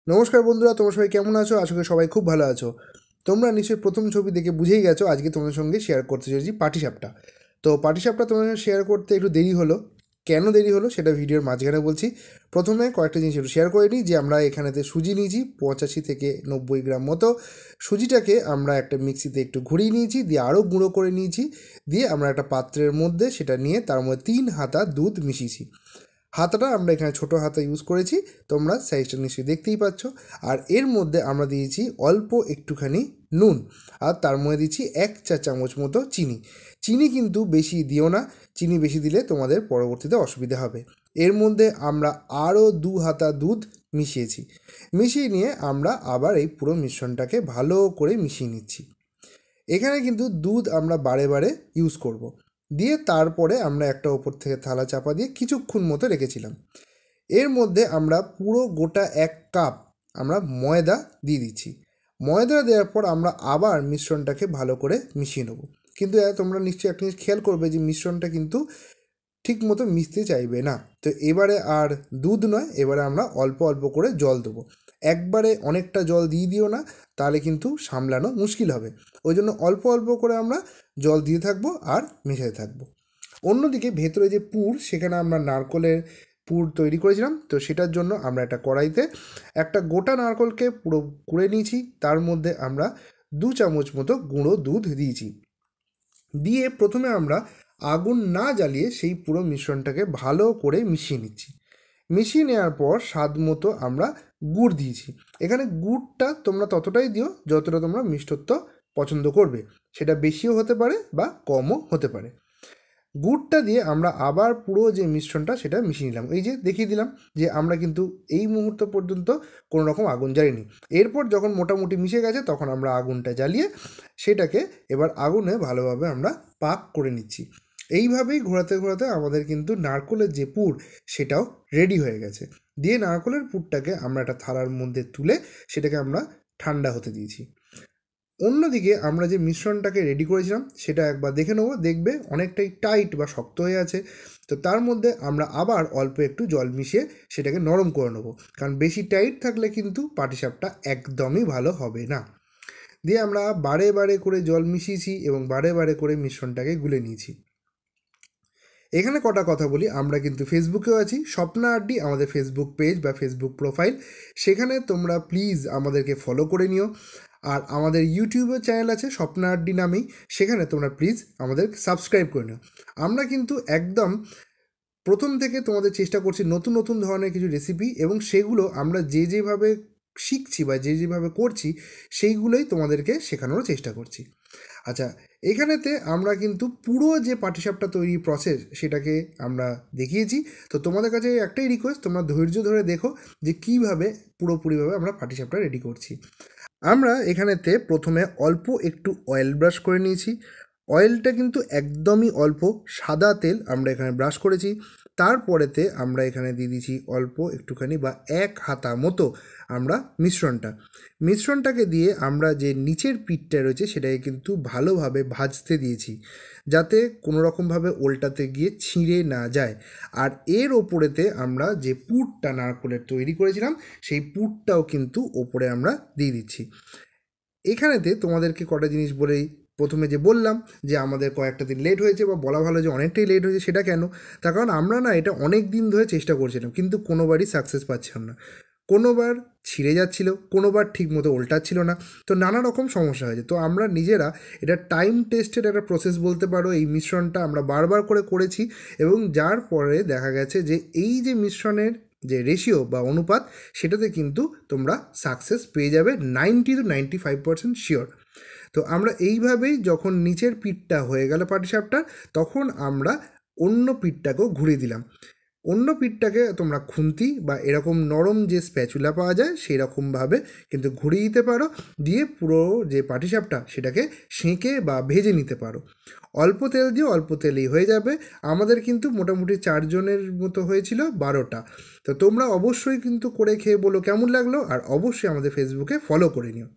নমস্কার বন্ধুরা, তোমরা সবাই কেমন আছো? আশা করি সবাই খুব ভালো আছো। তোমরা নিশ্চয়ই প্রথম ছবি দেখে বুঝেই গেছো আজকে তোমাদের সঙ্গে শেয়ার করতে চলেছি পাটিসাপটা। তো পাটিসাপটা তোমাদের সঙ্গে শেয়ার করতে একটু দেরি হলো। কেন দেরি হলো সেটা ভিডিওর মাঝখানে বলছি। প্রথমে কয়েকটা জিনিস একটু শেয়ার করে নিই যে আমরা এখানেতে সুজি নিয়েছি 85 থেকে 90 গ্রাম মতো। সুজিটাকে আমরা একটা মিক্সিতে একটু ঘুরিয়ে নিয়েছি, দিয়ে আরও গুঁড়ো করে নিয়েছি। দিয়ে আমরা একটা পাত্রের মধ্যে সেটা নিয়ে তার মধ্যে 3 হাতা দুধ মিশিয়েছি। হাতাটা আমরা এখানে ছোটো হাতা ইউজ করেছি, তোমরা সাইজটা নিশ্চয়ই দেখতেই পাচ্ছ। আর এর মধ্যে আমরা দিয়েছি অল্প একটুখানি নুন, আর তার মধ্যে দিচ্ছি 1 চা চামচ মতো চিনি। চিনি কিন্তু বেশি দিও না, চিনি বেশি দিলে তোমাদের পরবর্তীতে অসুবিধা হবে। এর মধ্যে আমরা আরও 2 হাতা দুধ মিশিয়েছি। মিশিয়ে নিয়ে আমরা আবার এই পুরো মিশ্রণটাকে ভালো করে মিশিয়ে নিচ্ছি। এখানে কিন্তু দুধ আমরা বারে বারে ইউজ করব। দিয়ে তারপরে আমরা একটা ওপর থেকে থালা চাপা দিয়ে কিছুক্ষণ মতো রেখেছিলাম। এর মধ্যে আমরা পুরো গোটা 1 কাপ আমরা ময়দা দিয়ে দিচ্ছি। ময়দা দেওয়ার পর আমরা আবার মিশ্রণটাকে ভালো করে মিশিয়ে নেব। কিন্তু তোমরা নিশ্চয়ই একটা জিনিস খেয়াল করবে যে মিশ্রণটা কিন্তু ঠিক মতো মিশতে চাইবে না। তো এবারে আর দুধ নয়, এবারে আমরা অল্প অল্প করে জল দেবো। একবারে অনেকটা জল দিয়ে দিও না, তাহলে কিন্তু সামলানো মুশকিল হবে। ওই জন্য অল্প অল্প করে আমরা জল দিয়ে থাকবো আর মেশাতে থাকবো। অন্যদিকে ভেতরে যে পুর, সেখানে আমরা নারকলের পুর তৈরি করেছিলাম। তো সেটার জন্য আমরা একটা কড়াইতে একটা গোটা নারকলকে পুরো কুড়ে নিয়েছি, তার মধ্যে আমরা 2 চামচ মতো গুঁড়ো দুধ দিয়েছি। দিয়ে প্রথমে আমরা আগুন না জ্বালিয়ে সেই পুরো মিশ্রণটাকে ভালো করে মিশিয়ে নিচ্ছি। মিশিয়ে নেওয়ার পর স্বাদ মতো আমরা গুড় দিয়েছি। এখানে গুড়টা তোমরা ততটাই দিও যতটা তোমরা মিষ্টত্ব পছন্দ করবে, সেটা বেশিও হতে পারে বা কমও হতে পারে। গুড়টা দিয়ে আমরা আবার পুরো যে মিশ্রণটা সেটা মিশিয়ে নিলাম। এই যে দেখিয়ে দিলাম যে আমরা কিন্তু এই মুহূর্ত পর্যন্ত কোনো রকম আগুন জ্বালিনি। এরপর যখন মোটামুটি মিশে গেছে তখন আমরা আগুনটা জ্বালিয়ে সেটাকে এবার আগুনে ভালোভাবে আমরা পাক করে নিচ্ছি। এইভাবেই ঘোরাতে ঘোরাতে আমাদের কিন্তু নারকলের যে পুর সেটাও রেডি হয়ে গেছে। দিয়ে নারকলের পুরটাকে আমরা একটা থালার মধ্যে তুলে সেটাকে আমরা ঠান্ডা হতে দিয়েছি। অন্যদিকে আমরা যে মিশ্রণটাকে রেডি করেছিলাম সেটা একবার দেখে নেবো। দেখবে অনেকটাই টাইট বা শক্ত হয়ে আছে। তো তার মধ্যে আমরা আবার অল্প একটু জল মিশিয়ে সেটাকে নরম করে নেবো, কারণ বেশি টাইট থাকলে কিন্তু পাটিসাপটা একদমই ভালো হবে না। দিয়ে আমরা বারে বারে করে জল মিশিয়েছি এবং বারে বারে করে মিশ্রণটাকে গুলে নিয়েছি। এখানে কটা কথা বলি, আমরা কিন্তু ফেসবুকেও আছি, স্বপ্না আড্ডি আমাদের ফেসবুক পেজ বা ফেসবুক প্রোফাইল। সেখানে তোমরা প্লিজ আমাদেরকে ফলো করে নিও। আর আমাদের ইউটিউবের চ্যানেল আছে স্বপ্না আড্ডি নামেই, সেখানে তোমরা প্লিজ আমাদের সাবস্ক্রাইব করে নিও। আমরা কিন্তু একদম প্রথম থেকে তোমাদের চেষ্টা করছি নতুন নতুন ধরনের কিছু রেসিপি, এবং সেগুলো আমরা যেভাবে শিখছি বা যেভাবে করছি সেইগুলোই তোমাদেরকে শেখানোর চেষ্টা করছি। আচ্ছা, এখানেতে আমরা কিন্তু পুরো যে পাটিসাপটা তৈরির প্রসেস সেটাকে আমরা দেখিয়েছি। তো তোমাদের কাছে একটাই রিকোয়েস্ট, তোমরা ধৈর্য ধরে দেখো যে কীভাবে পুরোপুরিভাবে আমরা পাটিসাপটা রেডি করছি। আমরা এখানেতে প্রথমে অল্প একটু অয়েল ব্রাশ করে নিয়েছি। অয়েলটা কিন্তু একদমই অল্প, সাদা তেল আমরা এখানে ব্রাশ করেছি। তারপরেতে আমরা এখানে দিয়ে দিয়েছি অল্প একটুখানি বা 1 হাতা মতো আমরা মিশ্রণটাকে দিয়ে আমরা যে নিচের পিঠটা রয়েছে সেটাকে কিন্তু ভালোভাবে ভাজতে দিয়েছি, যাতে কোনো রকমভাবে উল্টাতে গিয়ে ছিঁড়ে না যায়। আর এর ওপরেতে আমরা যে পুরটা নারকলের তৈরি করেছিলাম সেই পুরটাও কিন্তু ওপরে আমরা দিয়ে দিচ্ছি। এখানেতে তোমাদেরকে কটা জিনিস বলেই, প্রথমে যে বললাম যে আমাদের কয়েকটা দিন লেট হয়েছে, বা বলা ভালো যে অনেকটাই লেট হয়েছে, সেটা কেন? তার কারণ আমরা না এটা অনেক দিন ধরে চেষ্টা করছিলাম, কিন্তু কোনোবারই সাকসেস পাচ্ছিলাম না। কোনোবার ছিঁড়ে যাচ্ছিলো, কোনোবার ঠিক মতো উল্টাচ্ছিল না। তো নানা রকম সমস্যা হয়েছে। তো আমরা নিজেরা এটা টাইম টেস্টেড একটা প্রসেস বলতে পারো। এই মিশ্রণটা আমরা বারবার করে করেছি, এবং যার পরে দেখা গেছে যে এই যে মিশ্রণের যে রেশিও বা অনুপাত, সেটাতে কিন্তু তোমরা সাকসেস পেয়ে যাবে 90 to 95% শিওর। তো আমরা এইভাবেই যখন নিচের পিঠটা হয়ে গেল পাটিসাপটার, তখন আমরা অন্য পিঠটাকেও ঘুরিয়ে দিলাম। অন্য পিঠটাকে তোমরা খুন্তি বা এরকম নরম যে স্প্যাচুলা পাওয়া যায় সেই রকমভাবে কিন্তু ঘুরিয়ে দিতে পারো, দিয়ে পুরো যে পাটিসাপটা সেটাকে সেঁকে বা ভেজে নিতে পারো। অল্প তেল দিয়ে অল্প তেলেই হয়ে যাবে। আমাদের কিন্তু মোটামুটি 4 জনের মতো হয়েছিল 12টা। তো তোমরা অবশ্যই কিন্তু করে খেয়ে বলো কেমন লাগলো, আর অবশ্যই আমাদের ফেসবুকে ফলো করে নিও।